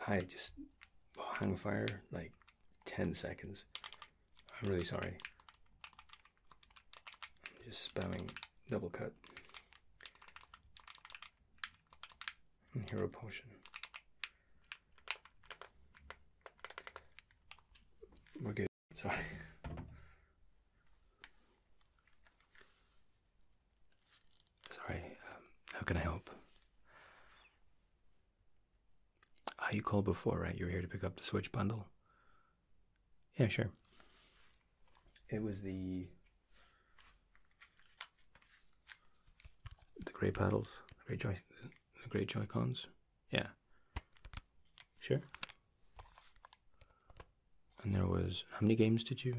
I just hang fire like 10 seconds. I'm really sorry. I'm just spamming double cut. And hero potion. We're good. Sorry. Sorry. How can I help? You called before, right? You were here to pick up the Switch bundle. Yeah, sure. It was the gray paddles, the gray Joy-Cons. Yeah. Sure. And there was, how many games did you?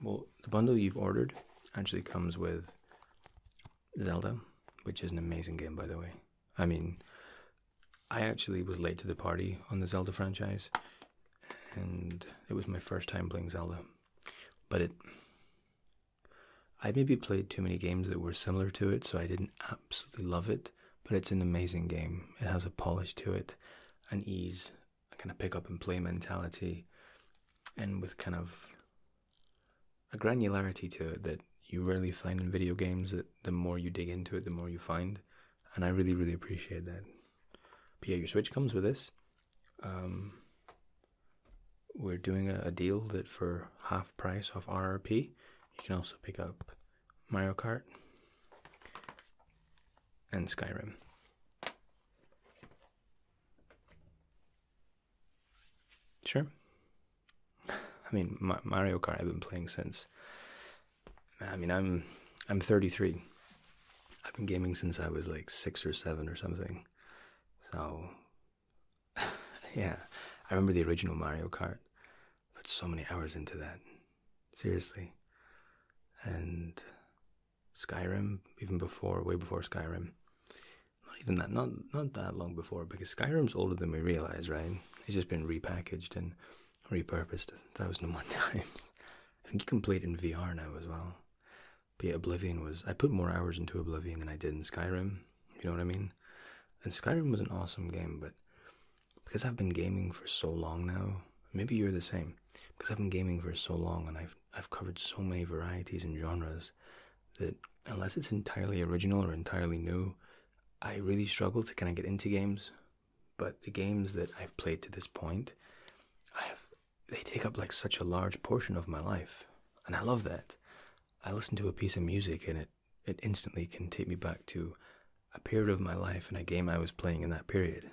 Well, the bundle you've ordered actually comes with Zelda, which is an amazing game, by the way. I mean, I actually was late to the party on the Zelda franchise, and it was my first time playing Zelda. But I maybe played too many games that were similar to it, so I didn't absolutely love it. But it's an amazing game. It has a polish to it, an ease, a kind of pick up and play mentality, and with kind of a granularity to it that you rarely find in video games, that the more you dig into it, the more you find. And I really, really appreciate that. But yeah, your Switch comes with this. We're doing a deal that for half price off RRP, you can also pick up Mario Kart and Skyrim. Sure. I mean, Mario Kart I've been playing since. I mean, I'm 33. I've been gaming since I was like 6 or 7 or something. So, yeah, I remember the original Mario Kart. Put so many hours into that. Seriously. And Skyrim, even before, way before Skyrim. Not even that, not that long before, because Skyrim's older than we realize, right? It's just been repackaged and repurposed 1,001 times. I think you can play it in VR now as well. But yeah, Oblivion was, I put more hours into Oblivion than I did in Skyrim, you know what I mean? And Skyrim was an awesome game, but because I've been gaming for so long now, maybe you're the same, because I've been gaming for so long and I've covered so many varieties and genres that unless it's entirely original or entirely new, I really struggle to kind of get into games. But the games that I've played to this point, they take up like such a large portion of my life, and I love that. I listen to a piece of music and it instantly can take me back to a period of my life and a game I was playing in that period.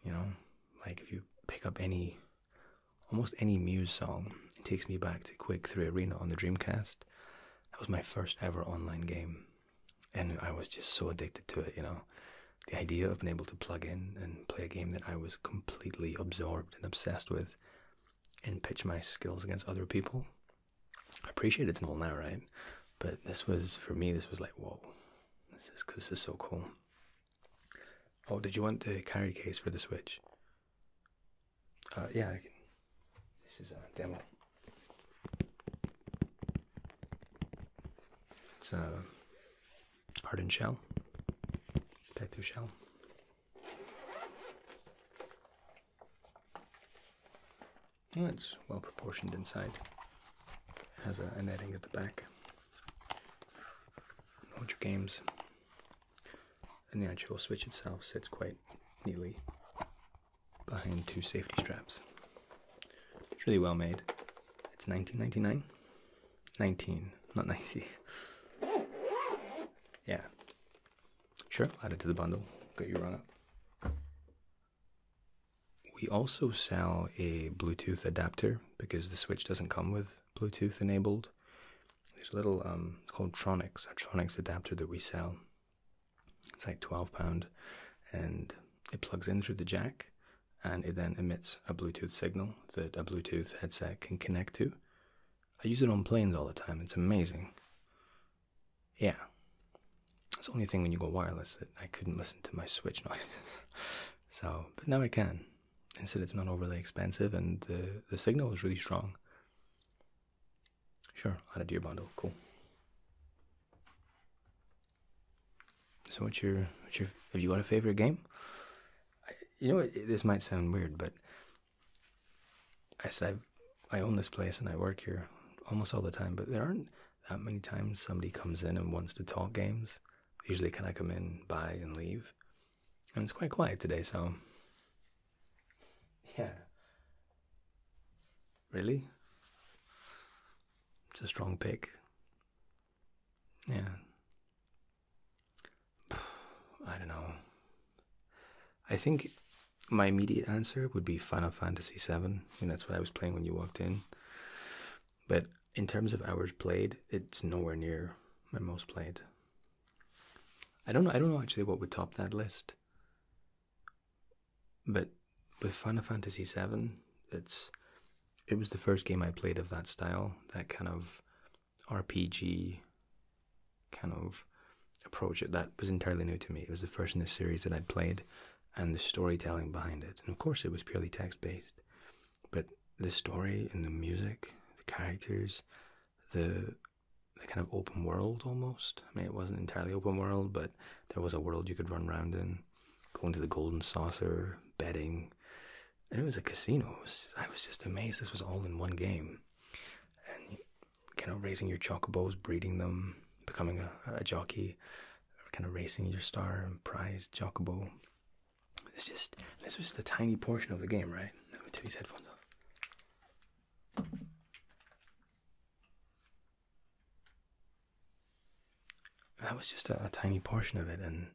You know, like if you pick up almost any Muse song, it takes me back to Quake 3 Arena on the Dreamcast. That was my first ever online game, and I was just so addicted to it, you know. The idea of being able to plug in and play a game that I was completely absorbed and obsessed with and pitch my skills against other people. I appreciate it's all now, right? But this was, for me, this was like, whoa, this is so cool. Oh, did you want the carry case for the Switch? Yeah, I can. This is a demo. It's a hardened shell, protective shell. Oh, it's well proportioned inside. It has a netting at the back. Hold your games. And the actual Switch itself sits quite neatly behind 2 safety straps. It's really well made. It's $19.99. 19, not 90. Yeah. Sure, add it to the bundle. Got you rung up. We also sell a Bluetooth adapter because the Switch doesn't come with Bluetooth enabled. There's a little called a Tronics adapter that we sell. It's like £12, and it plugs in through the jack, and it then emits a Bluetooth signal that a Bluetooth headset can connect to. I use it on planes all the time. It's amazing. Yeah. It's the only thing when you go wireless that I couldn't listen to my Switch noises. So, but now I can. Instead, it's not overly expensive, and the signal is really strong. Sure, add it to your bundle. Cool. So have you got a favorite game? You know, this might sound weird, but I own this place and I work here almost all the time, but there aren't that many times somebody comes in and wants to talk games. They usually kind of come in, buy, and leave. And it's quite quiet today, so... Yeah. Really? It's a strong pick. Yeah. I don't know. I think my immediate answer would be Final Fantasy VII. I mean, that's what I was playing when you walked in. But in terms of hours played, it's nowhere near my most played. I don't know actually what would top that list. But with Final Fantasy VII, it was the first game I played of that style, that kind of RPG kind of approach. That was entirely new to me. It was the first in the series that I'd played, and the storytelling behind it. And of course it was purely text-based, but the story and the music, the characters, the kind of open world almost. I mean, it wasn't entirely open world, but there was a world you could run around in, go into the Golden Saucer, betting, and it was a casino. I was just amazed this was all in one game. And kind of raising your chocobos, breeding them, becoming a jockey, kind of racing your star and prize chocobo. This was the tiny portion of the game, right? Let me take these headphones off. That was just a tiny portion of it, and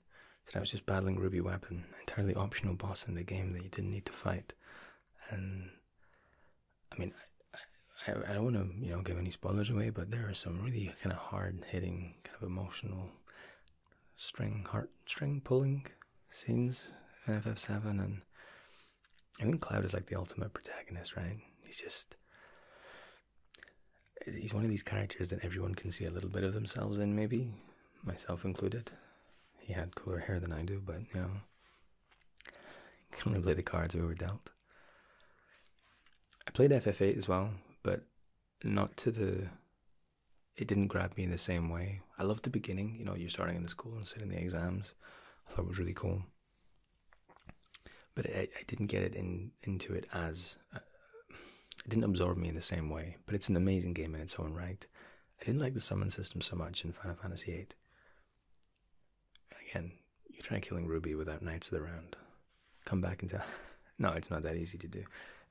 so I was just battling Ruby Weapon, entirely optional boss in the game that you didn't need to fight. And I mean, I don't want to give any spoilers away, but there are some really kind of hard hitting, kind of emotional heartstring pulling scenes in FF7, and I think Cloud is like the ultimate protagonist, right? He's one of these characters that everyone can see a little bit of themselves in, maybe, myself included. He had cooler hair than I do, but you can only play the cards we were dealt. I played FF8 as well, but not to it didn't grab me in the same way. I loved the beginning, you're starting in the school and sitting the exams. I thought it was really cool. But I didn't get it into it as... it didn't absorb me in the same way, but it's an amazing game in its own right. I didn't like the summon system so much in Final Fantasy VIII. And again, you're trying killing Ruby without Knights of the Round. Come back and tell... No, it's not that easy to do.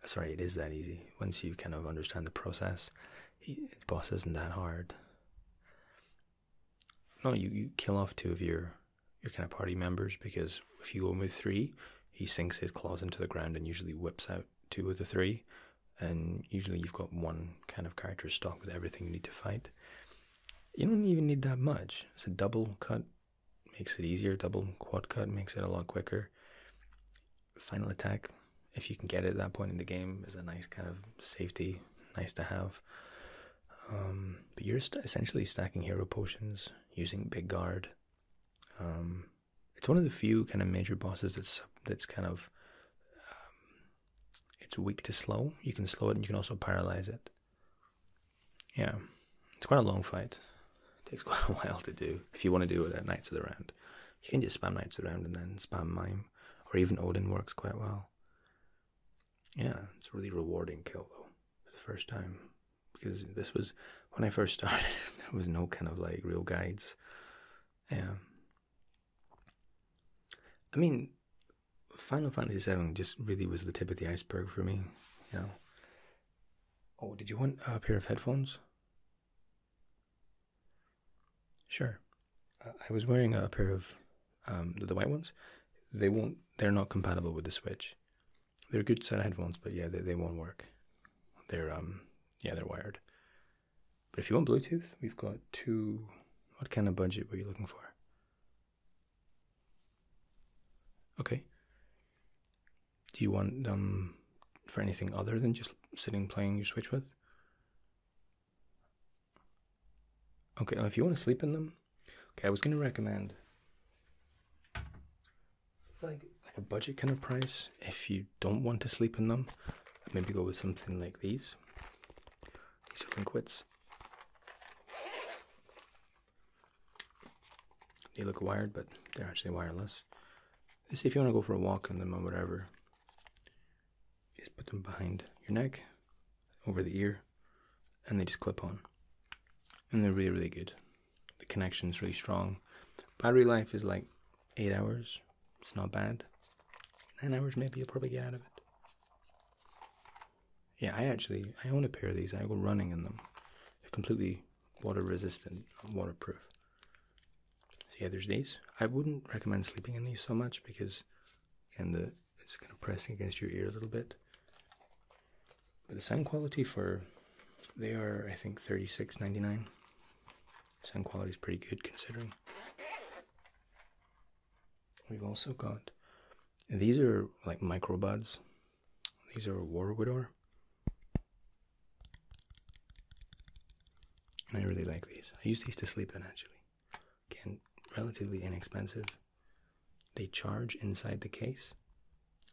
Sorry, it is that easy. Once you kind of understand the process, the boss isn't that hard. No, you kill off two of your kind of party members, because if you go in with three, he sinks his claws into the ground and usually whips out two of the three, and usually you've got one kind of character stock with everything you need to fight. You don't even need that much. It's a double cut, makes it easier. Double quad cut makes it a lot quicker. Final attack, if you can get it at that point in the game, is a nice kind of safety, nice to have. But you're essentially stacking hero potions, using Big Guard. It's one of the few kind of major bosses that's kind of it's weak to slow. You can slow it and you can also paralyze it. Yeah, it's quite a long fight. It takes quite a while to do. If you want to do it without Knights of the Round, you can just spam Knights of the Round and then spam Mime, or even Odin works quite well. Yeah, it's a really rewarding kill though, for the first time, because this was when I first started. There was no kind of like real guides. Yeah. I mean, Final Fantasy VII just really was the tip of the iceberg for me, Oh, did you want a pair of headphones? Sure. I was wearing a pair of the white ones. They're not compatible with the Switch. They're a good set of headphones, but yeah, they won't work. They're wired. But if you want Bluetooth, we've got two. What kind of budget were you looking for? Okay. Do you want them for anything other than just sitting playing your Switch with? Okay, well, if you want to sleep in them, okay, I was going to recommend like a budget kind of price. If you don't want to sleep in them, maybe go with something like these. These are Linkwits. they look wired, but they're actually wireless. This, if you want to go for a walk in them or whatever, is put them behind your neck, over the ear, and they just clip on. And they're really, really good. The connection's really strong. Battery life is like 8 hours. It's not bad. 9 hours maybe you'll probably get out of it. Yeah, I own a pair of these. I go running in them. They're completely water resistant, waterproof. So yeah, there's these. I wouldn't recommend sleeping in these so much because, again, it's kind of pressing against your ear a little bit. But the sound quality they are, I think, $36.99. Sound quality is pretty good considering. We've also got, these are like microbuds. These are Warwidour. And I really like these. I use these to sleep in, actually. Again, relatively inexpensive. They charge inside the case.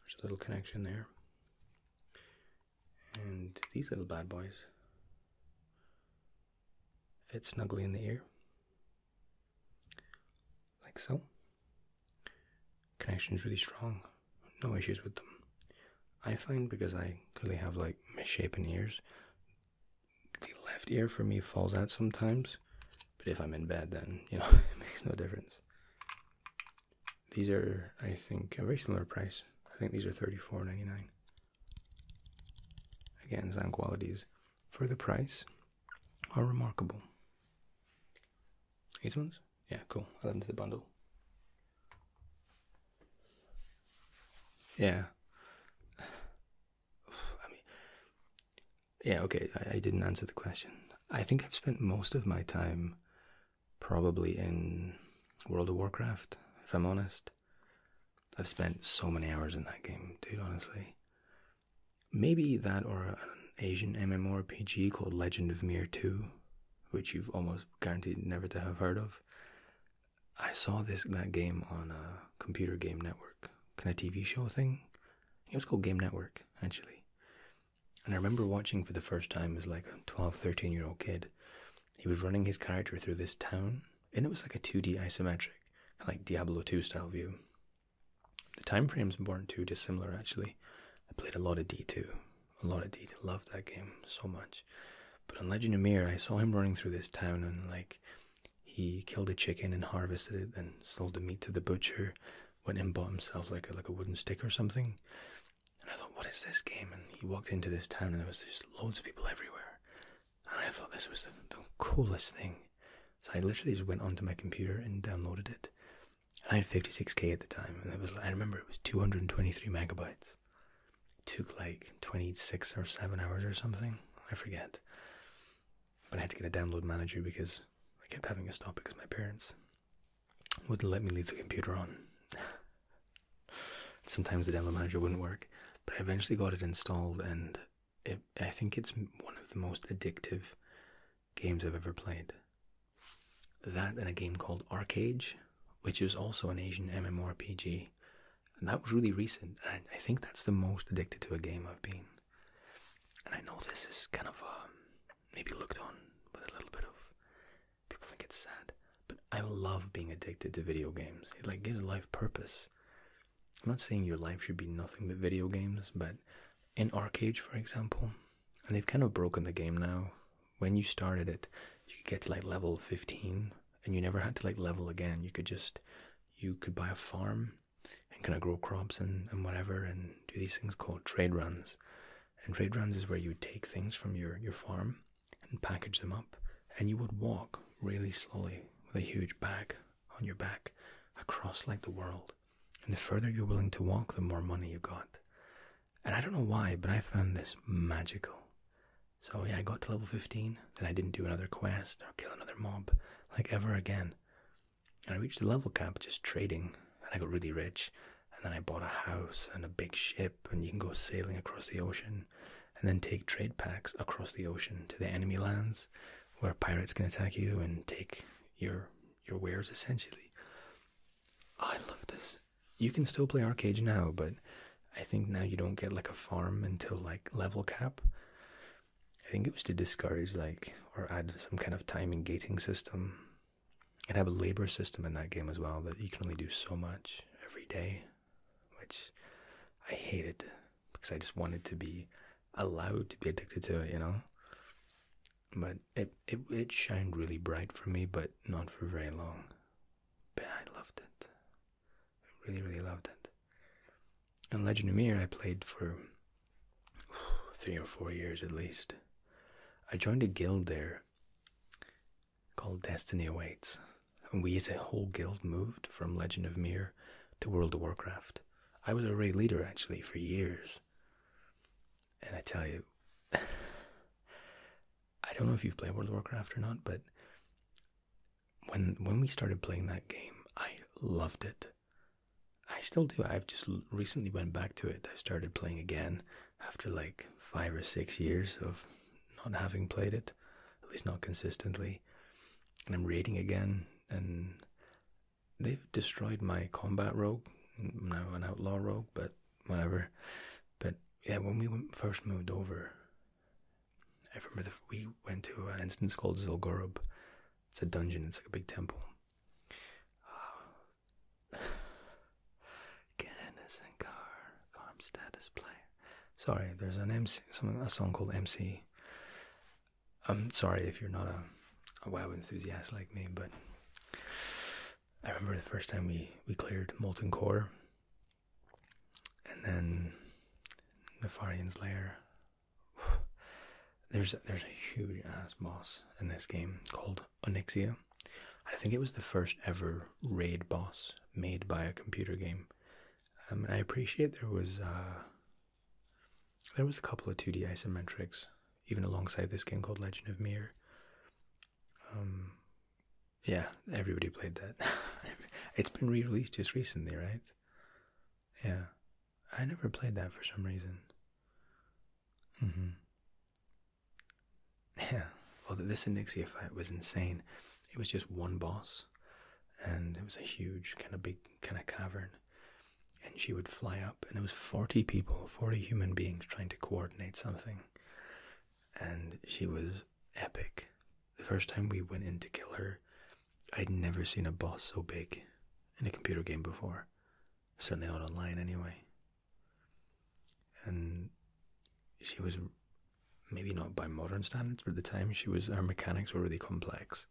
There's a little connection there. And these little bad boys fit snugly in the ear. Like so. Connection's really strong. No issues with them. I find, because I clearly have like misshapen ears, the left ear for me falls out sometimes. But if I'm in bed, then, you know, it makes no difference. These are, I think, a very similar price. I think these are $34.99. Again, sound qualities for the price are remarkable. These ones? Yeah, cool. I'll add them to the bundle. Yeah. I mean, yeah, okay, I didn't answer the question. I think I've spent most of my time probably in World of Warcraft, if I'm honest. I've spent so many hours in that game, dude, honestly. Maybe that or an Asian MMORPG called Legend of Mir 2, which you've almost guaranteed never to have heard of. I saw that game on a computer game network, kind of TV show thing. It was called Game Network, actually. And I remember watching for the first time as like a 12, 13-year-old kid. He was running his character through this town, and it was like a 2D isometric, like Diablo 2 style view. The time frames weren't too dissimilar, actually. I played a lot of D2. Loved that game so much. But on Legend of Mir, I saw him running through this town, and like, he killed a chicken and harvested it, and sold the meat to the butcher, went and bought himself like a wooden stick or something. And I thought, what is this game? And he walked into this town, and there was just loads of people everywhere. And I thought this was the coolest thing. So I literally just went onto my computer and downloaded it. And I had 56k at the time, and I remember it was 223 megabytes. It took like 26 or 7 hours or something. I forget. But I had to get a download manager because I kept having to stop because my parents wouldn't let me leave the computer on. Sometimes the download manager wouldn't work. But I eventually got it installed, and I think it's one of the most addictive games I've ever played. That and a game called Arcade, which is also an Asian MMORPG. And that was really recent. And I think that's the most addicted to a game I've been. And I know this is kind of maybe looked on with a little bit of, people think it's sad. But I love being addicted to video games. It like gives life purpose. I'm not saying your life should be nothing but video games, but in Arcade, for example, and they've kind of broken the game now. When you started it, you could get to like level 15, and you never had to like level again. You could buy a farm and kind of grow crops and whatever, and do these things called trade runs. And trade runs is where you would take things from your farm and package them up, and you would walk really slowly with a huge bag on your back across like the world. And the further you're willing to walk, the more money you got. And I don't know why, but I found this magical. So yeah, I got to level 15, then I didn't do another quest or kill another mob, like ever again. And I reached the level cap just trading, and I got really rich. And then I bought a house and a big ship, and you can go sailing across the ocean, and then take trade packs across the ocean to the enemy lands, where pirates can attack you and take your wares, essentially. I love this. You can still play Arcade now, but I think now you don't get like a farm until like level cap. I think it was to discourage or add some kind of timing gating system. it had a labor system in that game as well, that you can only do so much every day, which I hated because I just wanted to be allowed to be addicted to it, you know. But it shined really bright for me, but not for very long. But I loved it. I really, really loved it. And Legend of Mir I played for 3 or 4 years at least. I joined a guild there called Destiny Awaits. And we as a whole guild moved from Legend of Mir to World of Warcraft. I was a raid leader actually for years. And I tell you, I don't know if you've played World of Warcraft or not, but when we started playing that game, I loved it. I still do. I've just recently went back to it. I started playing again after like 5 or 6 years of not having played it, at least not consistently. And I'm raiding again, and they've destroyed my combat rogue. I'm now an outlaw rogue, but whatever. But yeah, when we first moved over, I remember we went to an instance called Zul'Gurub. It's a dungeon, it's like a big temple. Farm status player. Sorry, there's an MC, a song called MC. I'm sorry if you're not a WoW enthusiast like me, but I remember the first time we cleared Molten Core, and then Nefarian's Lair. There's a huge ass boss in this game called Onyxia. I think it was the first ever raid boss made by a computer game. I appreciate there was a couple of 2D isometrics even alongside this game called Legend of Mir. Yeah, everybody played that. It's been re-released just recently, right? Yeah, I never played that for some reason. Yeah, well, this Onyxia fight was insane. It was just one boss, and it was a huge, kind of big, kind of cavern. And she would fly up, and it was 40 people, 40 human beings trying to coordinate something. And she was epic. The first time we went in to kill her, I'd never seen a boss so big in a computer game before. Certainly not online, anyway. And she was, maybe not by modern standards, but at the time her mechanics were really complex.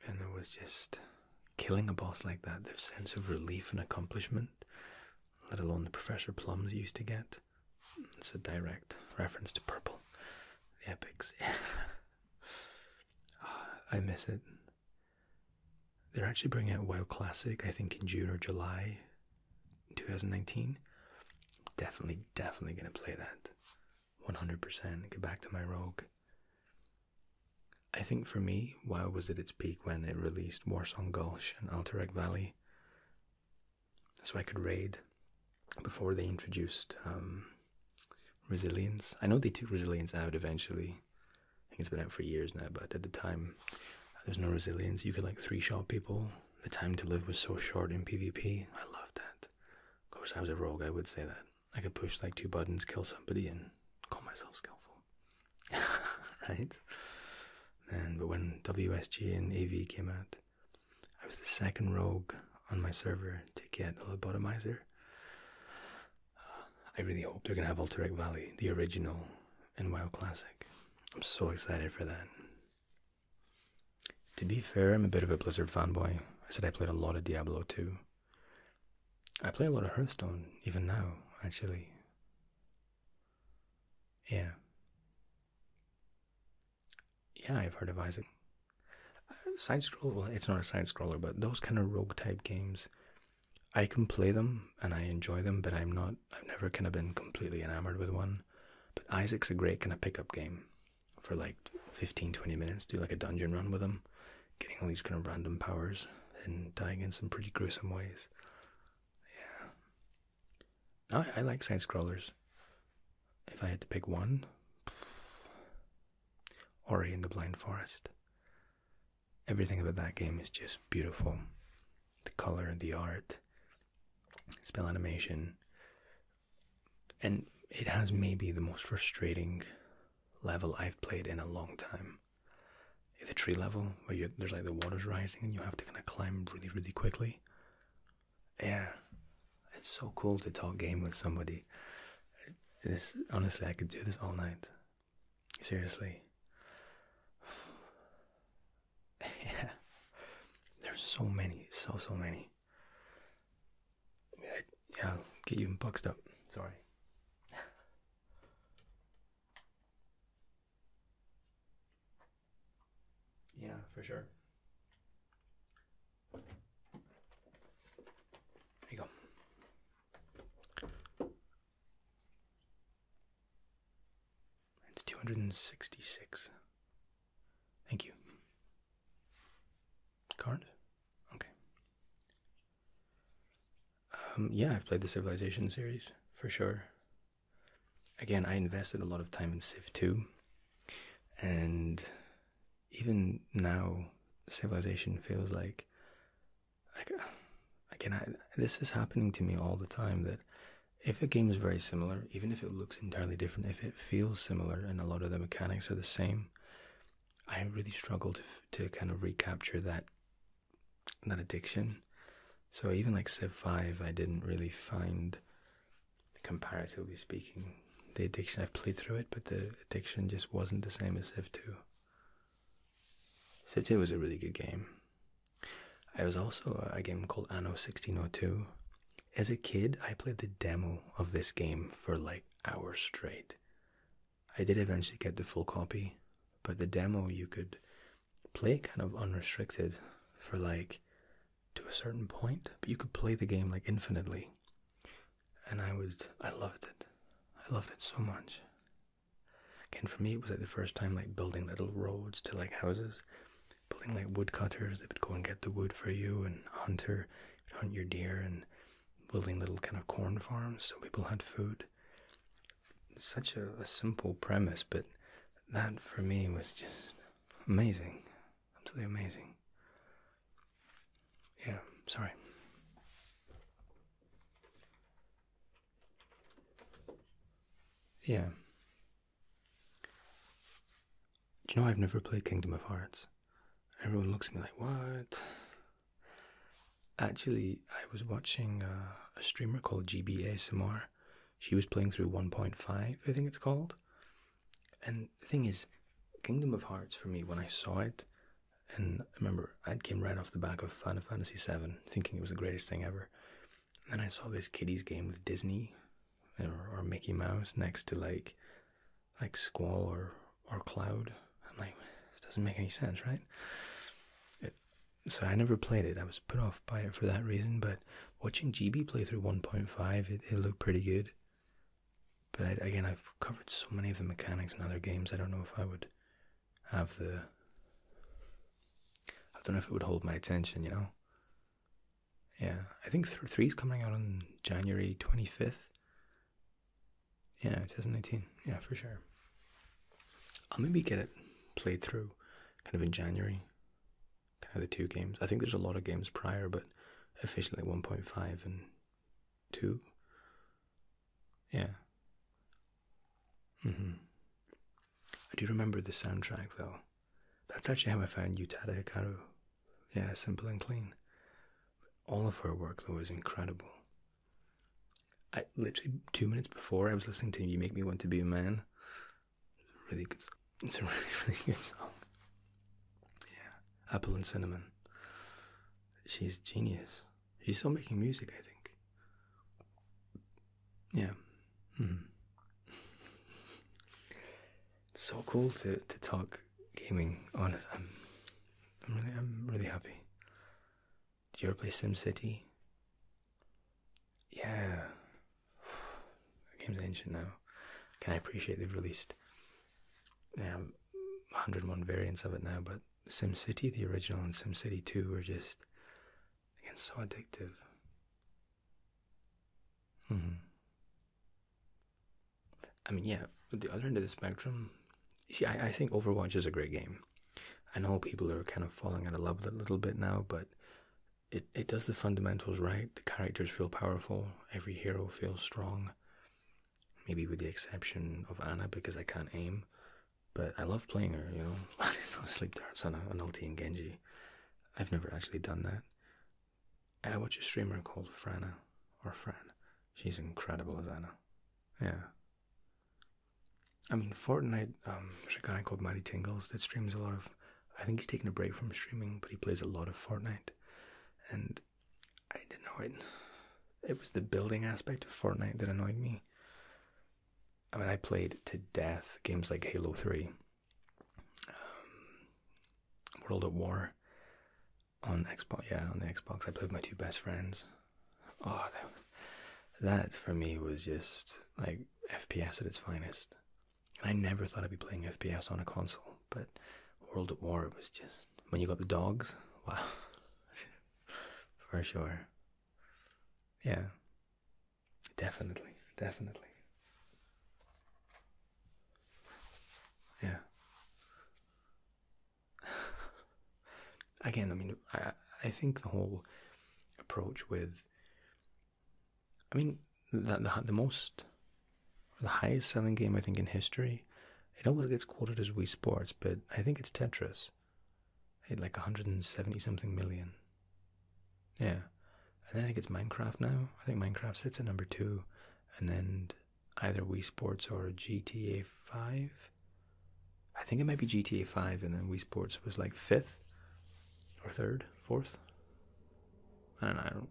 And it was just killing a boss like that, the sense of relief and accomplishment, let alone the Professor Plums you used to get. It's a direct reference to Purple, the epics. I miss it. They're actually bringing out WoW Classic, I think in June or July 2019. Definitely going to play that. 100%. Get back to my rogue. I think for me, WoW was at its peak when it released Warsong Gulch and Alterac Valley. So I could raid before they introduced Resilience. I know they took Resilience out eventually. I think it's been out for years now, but at the time, there's no Resilience. You could like 3-shot people. The time to live was so short in PvP. I loved that. Of course, I was a rogue, I would say that. I could push like 2 buttons, kill somebody, and call myself skillful. Right? But when WSG and AV came out, I was the second rogue on my server to get a lobotomizer. I really hope they're going to have Alterac Valley, the original, in WoW Classic. I'm so excited for that. To be fair, I'm a bit of a Blizzard fanboy. I said I played a lot of Diablo 2. I play a lot of Hearthstone, even now, actually. Yeah. Yeah, I've heard of Isaac. Side-scroller, well, it's not a side-scroller, but those kind of rogue-type games, I can play them, and I enjoy them, but I've never kind of been completely enamored with one. But Isaac's a great kind of pickup game for like 15-20 minutes, do like a dungeon run with him, getting all these kind of random powers, and dying in some pretty gruesome ways. Yeah. I like side-scrollers. If I had to pick one, Ori and the Blind Forest. Everything about that game is just beautiful. The color, the art, spell animation. And it has maybe the most frustrating level I've played in a long time. The tree level where there's like the water's rising and you have to kind of climb really, really quickly. Yeah, it's so cool to talk game with somebody. This, honestly, I could do this all night. Seriously. Yeah, there's so many, so many. Yeah, I'll get you boxed up. Sorry. Yeah, for sure. There you go. It's 266. Thank you. Card? Okay. Yeah, I've played the Civilization series, for sure. Again, I invested a lot of time in Civ 2, and even now, Civilization feels like again, this is happening to me all the time, that if a game is very similar, even if it looks entirely different, if it feels similar and a lot of the mechanics are the same, I really struggle to kind of recapture that addiction. So even like Civ 5, I didn't really find, comparatively speaking, the addiction. I've played through it, but the addiction just wasn't the same as Civ 2. Civ 2 was a really good game. I was also a game called Anno 1602. As a kid, I played the demo of this game for like hours straight. I did eventually get the full copy, but the demo you could play kind of unrestricted for like to a certain point, but you could play the game like infinitely. And I loved it. I loved it so much. Again, for me, it was like the first time like building little roads to like houses, building like woodcutters that would go and get the wood for you, and a hunter would hunt your deer, and building little kind of corn farms so people had food. Such a simple premise, but that for me was just amazing. Absolutely amazing. Yeah, sorry. Yeah. Do you know I've never played Kingdom of Hearts? Everyone looks at me like, what? Actually, I was watching a streamer called GBASMR. She was playing through 1.5, I think it's called. And the thing is, Kingdom of Hearts for me, when I saw it, and I remember I came right off the back of Final Fantasy VII, thinking it was the greatest thing ever. And then I saw this kiddies game with Disney or Mickey Mouse next to like Squall or Cloud. I'm like, this doesn't make any sense, right? So I never played it. I was put off by it for that reason, but watching GB play through 1.5, it looked pretty good. But again, I've covered so many of the mechanics in other games, I don't know if I would have I don't know if it would hold my attention, you know? Yeah, I think 3's coming out on January 25th. Yeah, 2018. Yeah, for sure. I'll maybe get it played through kind of in January. Kind of the two games. I think there's a lot of games prior, but officially 1.5 and 2. Yeah. I do remember the soundtrack though. That's actually how I found Utada Hikaru. Yeah, Simple and Clean. All of her work though is incredible. I literally 2 minutes before I was listening to You Make Me Want to Be a Man. Really good. It's a really, really good song. Yeah, Apple and Cinnamon. She's genius. She's still making music, I think. Yeah. So cool to talk gaming. Honest, I'm really happy. Did you ever play SimCity? Yeah. The game's ancient now. Can I appreciate they've released 101 variants of it now, but SimCity, the original, and SimCity 2 were just, again, so addictive. I mean, yeah, at the other end of the spectrum, you see, I think Overwatch is a great game. I know people are kind of falling out of love with it a little bit now, but it does the fundamentals right. The characters feel powerful. Every hero feels strong. Maybe with the exception of Anna, because I can't aim. But I love playing her, you know. Sleep darts on Ulti and Genji. I've never actually done that. I watch a streamer called Frana, or Fran. She's incredible as Anna. Yeah. I mean, Fortnite, there's a guy called Mighty Tingles that streams a lot of, I think he's taking a break from streaming, but he plays a lot of Fortnite. And I didn't know it was the building aspect of Fortnite that annoyed me. I mean, I played to death games like Halo 3, World at War on Xbox. Yeah, on the Xbox. I played with my two best friends. Oh, that for me was just like FPS at its finest. I never thought I'd be playing FPS on a console, but World at War, it was just, when you got the dogs, wow. For sure. Yeah. Definitely. Yeah. Again, I mean, I think the whole approach with, I mean, the most, the highest selling game I think in history, it always gets quoted as Wii Sports, but I think it's Tetris. It had like 170 something million. Yeah. And then I think it's Minecraft now. I think Minecraft sits at number 2, and then either Wii Sports or GTA 5. I think it might be GTA 5, and then Wii Sports was like 5th or 3rd, 4th. I don't know.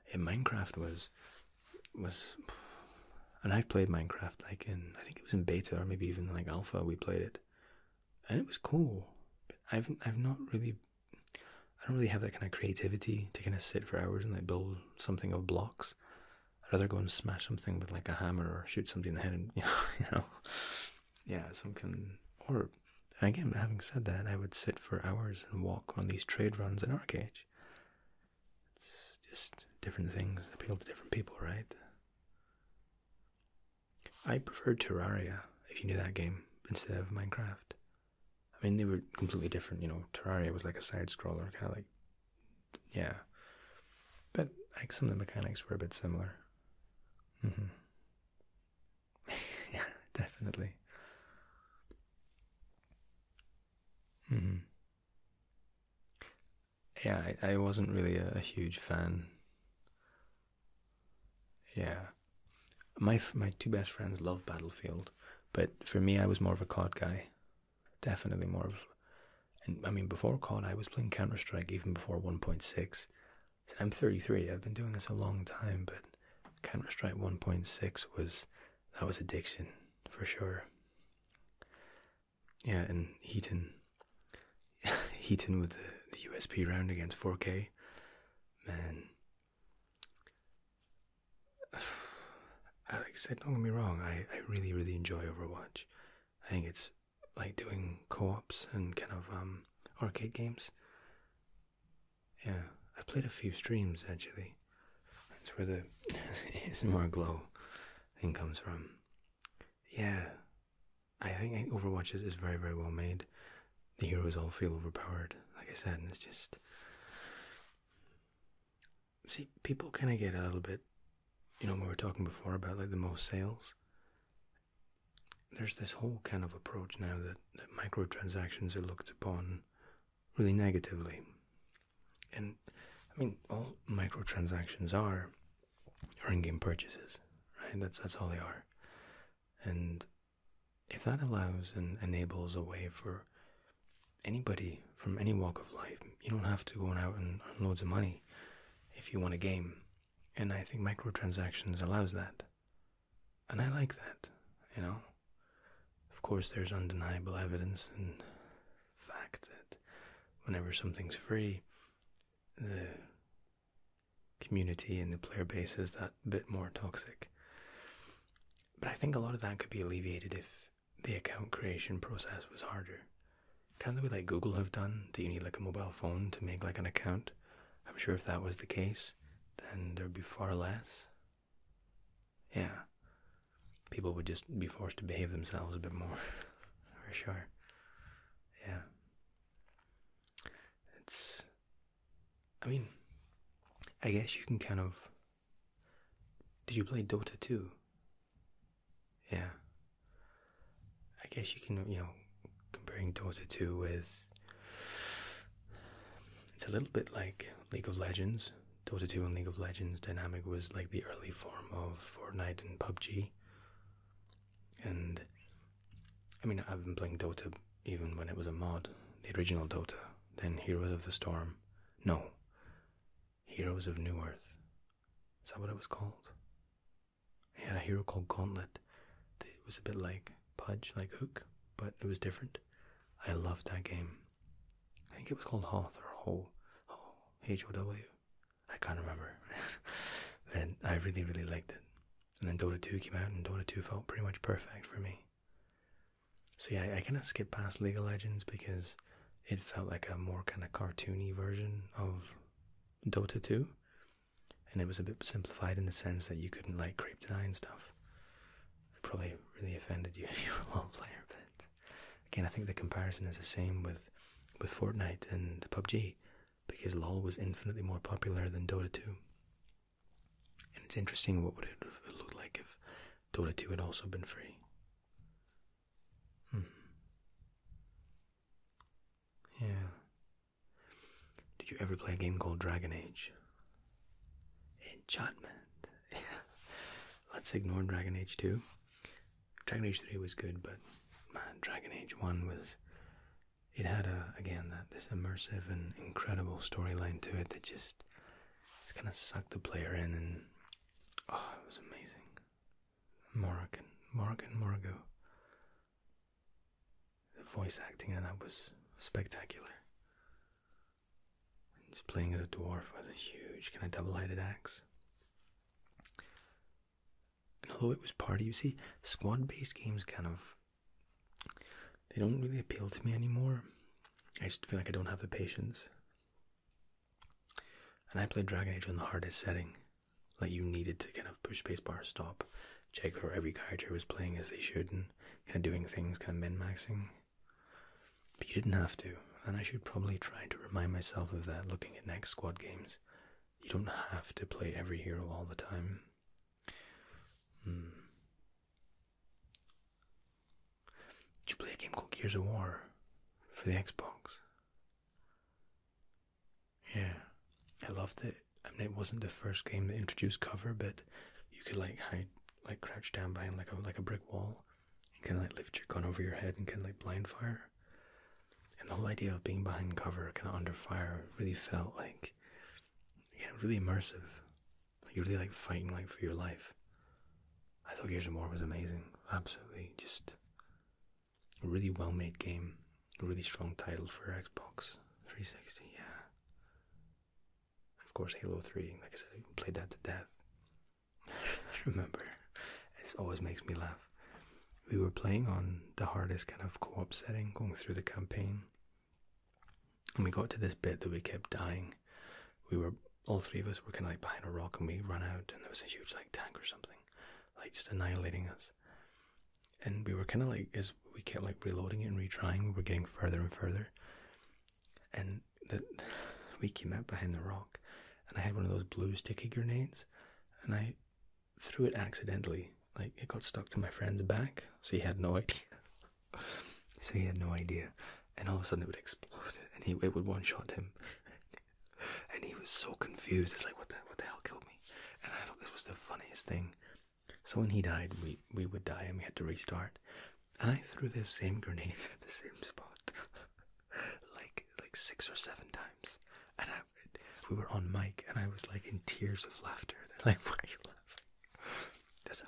Yeah, Minecraft was, and I've played Minecraft like in, I think it was in beta or maybe even like alpha. We played it, and it was cool. But I've not really, I don't really have that kind of creativity to kind of sit for hours and like build something of blocks. I'd rather go and smash something with like a hammer or shoot something in the head, and you know, yeah, or again, having said that, I would sit for hours and walk on these trade runs in Arcade. It's just different things appeal to different people, right? I preferred Terraria, if you knew that game, instead of Minecraft. I mean, they were completely different, you know. Terraria was like a side-scroller, kind of like, yeah. But like some of the mechanics were a bit similar. Yeah, definitely. Yeah, I wasn't really a huge fan. Yeah. My two best friends love Battlefield, but for me, I was more of a COD guy. Definitely more of, and I mean, before COD, I was playing Counter Strike even before 1.6. I'm 33. I've been doing this a long time, but Counter Strike 1.6 that was addiction for sure. Yeah, and Heaton with the USP round against 4K, man. Like I said, don't get me wrong, I really enjoy Overwatch. I think it's like doing co-ops and kind of arcade games. Yeah, I've played a few streams actually. That's where the ASMR glow thing comes from. Yeah, I think Overwatch is very well made. The heroes all feel overpowered, like I said, and it's just, see, people kind of get a little bit, you know, when we were talking before about like the most sales. There's this whole kind of approach now that microtransactions are looked upon really negatively. And I mean, all microtransactions are in-game purchases, right? That's all they are. And if that allows and enables a way for anybody from any walk of life, you don't have to go out and earn loads of money if you want a game. And I think microtransactions allows that. And I like that, you know. Of course, there's undeniable evidence and fact that whenever something's free, the community and the player base is that bit more toxic. But I think a lot of that could be alleviated if the account creation process was harder. Kind of the way like Google have done. Do you need like a mobile phone to make like an account? I'm sure if that was the case, then there'd be far less. Yeah. People would just be forced to behave themselves a bit more. For sure. Yeah. I mean, I guess you can kind of, did you play Dota 2? Yeah. I guess you can, comparing Dota 2 with, it's a little bit like League of Legends. Dota 2 and League of Legends dynamic was like the early form of Fortnite and PUBG. And I mean, I've been playing Dota even when it was a mod, the original Dota, then Heroes of the Storm. No, Heroes of New Earth. Is that what it was called? It had a hero called Gauntlet. It was a bit like Pudge, like Hook, but it was different. I loved that game. I think it was called Hoth or Ho, H-O-W. I can't remember. And I really, really liked it. And then Dota 2 came out, and Dota 2 felt pretty much perfect for me. So yeah, I kind of skipped past League of Legends because it felt like a more kind of cartoony version of Dota 2. And it was a bit simplified in the sense that you couldn't like creep deny and stuff. It probably really offended you if you were a LoL player, but again, I think the comparison is the same with Fortnite and PUBG, because LoL was infinitely more popular than Dota 2. And it's interesting, what would it have looked like if Dota 2 had also been free? Yeah. Did you ever play a game called Dragon Age? Enchantment. Yeah. Let's ignore Dragon Age 2. Dragon Age 3 was good, but man, Dragon Age 1 was... It had, this immersive and incredible storyline to it that just kind of sucked the player in, and it was amazing. Morgan. The voice acting in that was spectacular. He's playing as a dwarf with a huge kind of double-headed axe. And although it was party, you see, squad-based games they don't really appeal to me anymore. I just feel like I don't have the patience. And I played Dragon Age on the hardest setting. Like, you needed to kind of push spacebar, stop, check for every character was playing as they should, and kind of doing things, kind of min-maxing. But you didn't have to, and I should probably try to remind myself of that looking at next squad games. You don't have to play every hero all the time. Did you play a game called Gears of War for the Xbox? Yeah, I loved it. I mean, it wasn't the first game that introduced cover, but you could like hide, like crouch down behind like a brick wall, and kind of like lift your gun over your head and kind of like blind fire. And the whole idea of being behind cover, kind of under fire, really felt like, again, really immersive. Like you're really like fighting like for your life. I thought Gears of War was amazing. Absolutely, just a really well-made game. A really strong title for Xbox 360. Yeah. Of course, Halo 3. Like I said, I played that to death. Remember, it always makes me laugh. We were playing on the hardest kind of co-op setting, going through the campaign, and we got to this bit that we kept dying. All three of us were kind of like behind a rock, and we ran out, and there was a huge like tank or something, like just annihilating us. And we were kind of like, as we kept like reloading it and retrying, we were getting further and further. And we came out behind the rock, and I had one of those blue sticky grenades, and I threw it accidentally. Like, it got stuck to my friend's back, so he had no idea. And all of a sudden it would explode, and it would one-shot him. And he was so confused. It's like, what the hell killed me? And I thought this was the funniest thing. So when he died, we would die, and we had to restart. And I threw this same grenade at the same spot, like 6 or 7 times. And we were on mic, and I was like in tears of laughter. They're like, why are you laughing?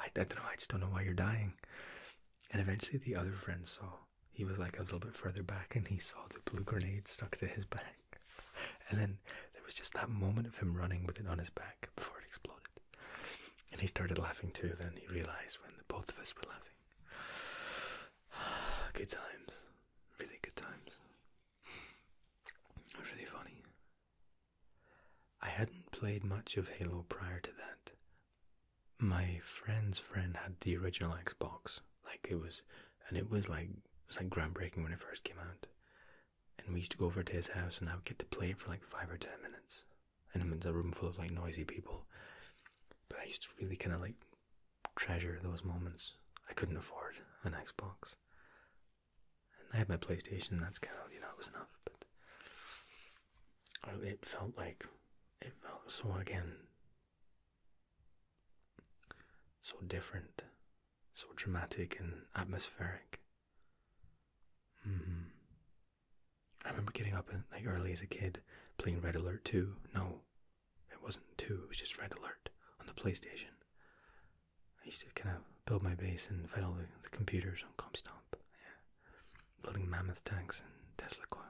I don't know, I just don't know why you're dying. And eventually the other friend saw. He was like a little bit further back, and he saw the blue grenade stuck to his back. And then there was just that moment of him running with it on his back before it exploded. And he started laughing too. Then he realized when both of us were laughing. Good times. Really good times. It was really funny. I hadn't played much of Halo prior to that. My friend's friend had the original Xbox. It was like groundbreaking when it first came out. And we used to go over to his house, and I would get to play it for like 5 or 10 minutes. And it was a room full of like noisy people. But I used to really kind of like treasure those moments. I couldn't afford an Xbox. I had my PlayStation, and that's kind of, it was enough. But it felt so, again, so different, so dramatic and atmospheric. I remember getting up like early as a kid, playing Red Alert 2. No, it wasn't 2, it was just Red Alert on the PlayStation. I used to kind of build my base and fight all the computers on Comstomp. Yeah. Building mammoth tanks and Tesla coils.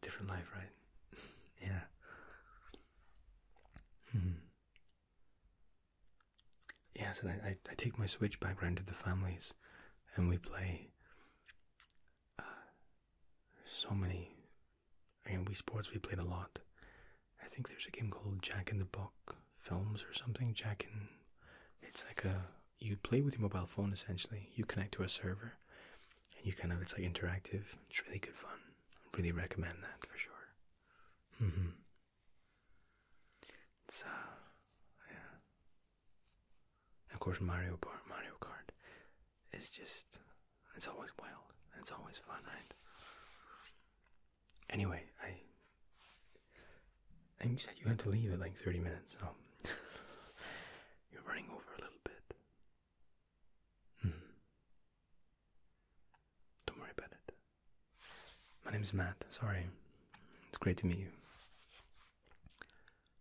Different life, right? Yeah. Yes, and I take my Switch back round to the families, and we play so many. Again, Wii Sports, we played a lot. I think there's a game called Jack in the Box Films or something. It's like you play with your mobile phone essentially. You connect to a server, and it's like interactive. It's really good fun. I really recommend that for sure. It's yeah. Of course, Mario Kart is just, it's always wild. It's always fun, right? Anyway, and you said you had to leave at like 30 minutes, so you're running over a little bit. Don't worry about it. My name's Matt. Sorry. It's great to meet you.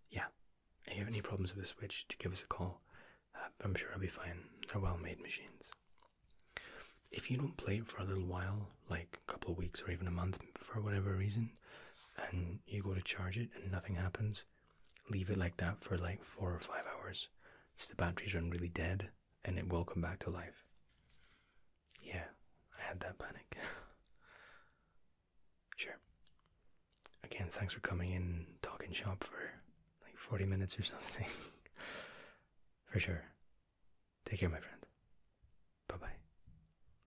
Yeah. If you have any problems with the Switch, give us a call. I'm sure I'll be fine. They're well-made machines. If you don't play it for a little while, like a couple of weeks or even a month for whatever reason, and you go to charge it and nothing happens, leave it like that for like 4 or 5 hours. So the batteries run really dead and it will come back to life. Yeah, I had that panic. Sure. Again, thanks for coming in, talking shop for like 40 minutes or something. For sure. Take care, my friends.